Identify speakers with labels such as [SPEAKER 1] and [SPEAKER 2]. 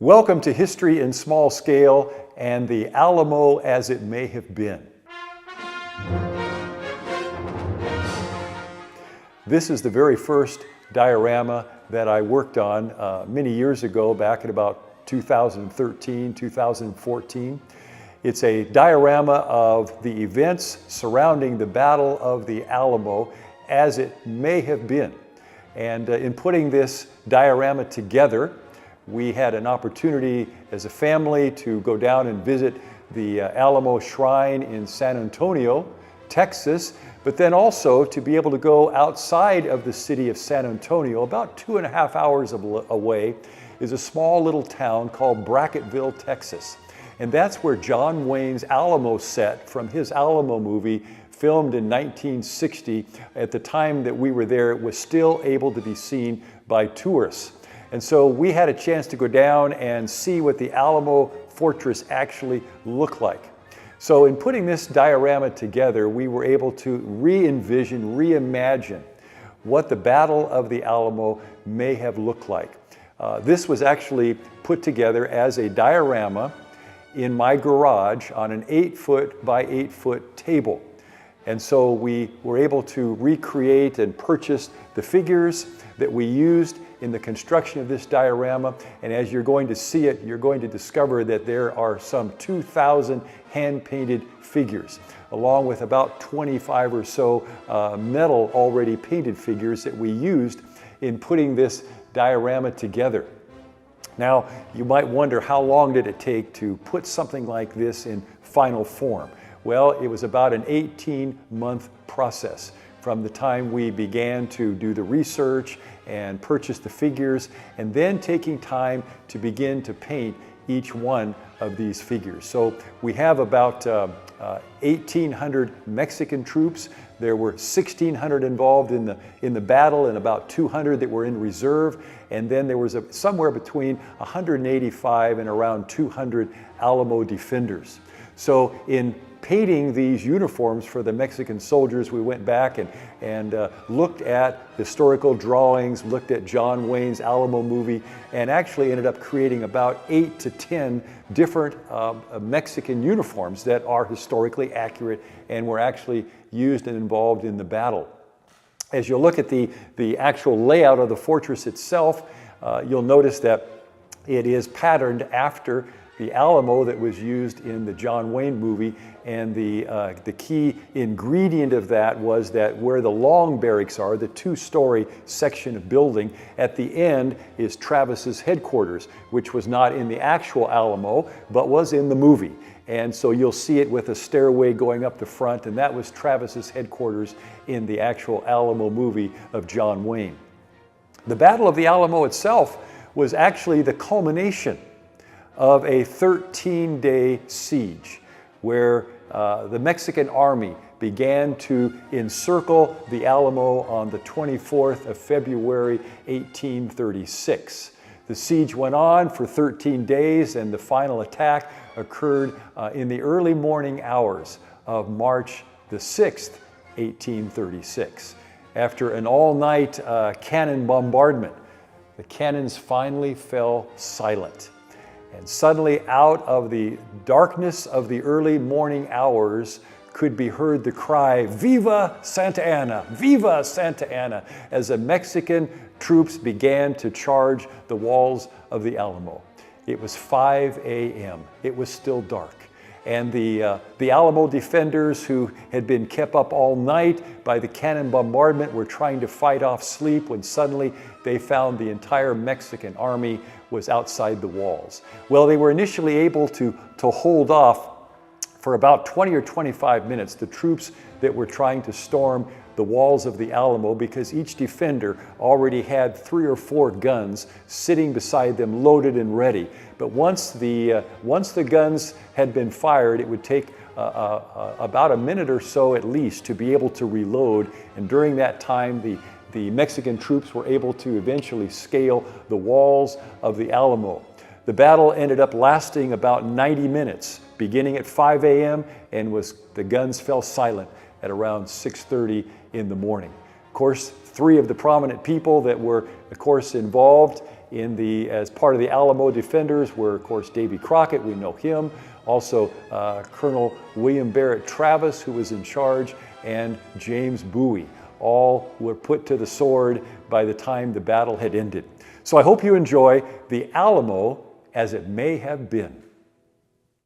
[SPEAKER 1] Welcome to History in Small Scale and the Alamo as it may have been. This is the very first diorama that I worked on many years ago, back in about 2013, 2014. It's a diorama of the events surrounding the Battle of the Alamo as it may have been. And in putting this diorama together, we had an opportunity as a family to go down and visit the Alamo Shrine in San Antonio, Texas, but then also to be able to go outside of the city of San Antonio, about 2.5 hours away, is a small little town called Brackettville, Texas. And that's where John Wayne's Alamo set from his Alamo movie, filmed in 1960. At the time that we were there, it was still able to be seen by tourists. And so we had a chance to go down and see what the Alamo Fortress actually looked like. So in putting this diorama together, we were able to re-envision, reimagine what the Battle of the Alamo may have looked like. This was actually put together as a diorama in my garage on an 8-foot by 8-foot table. And so we were able to recreate and purchase the figures that we used in the construction of this diorama. And as you're going to see it, you're going to discover that there are some 2,000 hand-painted figures, along with about 25 or so metal already painted figures that we used in putting this diorama together. Now, you might wonder, how long did it take to put something like this in final form? Well, it was about an 18-month process from the time we began to do the research and purchase the figures, and then taking time to begin to paint each one of these figures. So we have about 1,800 Mexican troops. There were 1,600 involved in the battle, and about 200 that were in reserve. And then there was somewhere between 185 and around 200 Alamo defenders. So in painting these uniforms for the Mexican soldiers, we went back and looked at historical drawings, looked at John Wayne's Alamo movie, and actually ended up creating about 8 to 10 different Mexican uniforms that are historically accurate and were actually used and involved in the battle. As you look at the actual layout of the fortress itself, you'll notice that it is patterned after the Alamo that was used in the John Wayne movie, and the key ingredient of that was that where the long barracks are, the 2-story section of building, at the end is Travis's headquarters, which was not in the actual Alamo, but was in the movie. And so you'll see it with a stairway going up the front, and that was Travis's headquarters in the actual Alamo movie of John Wayne. The Battle of the Alamo itself was actually the culmination of a 13-day siege where the Mexican army began to encircle the Alamo on the 24th of February, 1836. The siege went on for 13 days, and the final attack occurred in the early morning hours of March the 6th, 1836. After an all-night cannon bombardment, the cannons finally fell silent. And suddenly, out of the darkness of the early morning hours, could be heard the cry, "Viva Santa Anna! Viva Santa Anna!" as the Mexican troops began to charge the walls of the Alamo. It was 5 a.m. It was still dark. And the Alamo defenders, who had been kept up all night by the cannon bombardment, were trying to fight off sleep when suddenly they found the entire Mexican army was outside the walls. Well, they were initially able to hold off for about 20 or 25 minutes, the troops that were trying to storm the walls of the Alamo, because each defender already had 3 or 4 guns sitting beside them, loaded and ready. But once the guns had been fired, it would take about a minute or so at least to be able to reload. And during that time, the Mexican troops were able to eventually scale the walls of the Alamo. The battle ended up lasting about 90 minutes, beginning at 5 a.m. and the guns fell silent at around 6:30 in the morning. Of course, 3 of the prominent people that were, of course, involved as part of the Alamo Defenders were, of course, Davy Crockett, we know him. Also, Colonel William Barrett Travis, who was in charge, and James Bowie. All were put to the sword by the time the battle had ended. So I hope you enjoy the Alamo as it may have been.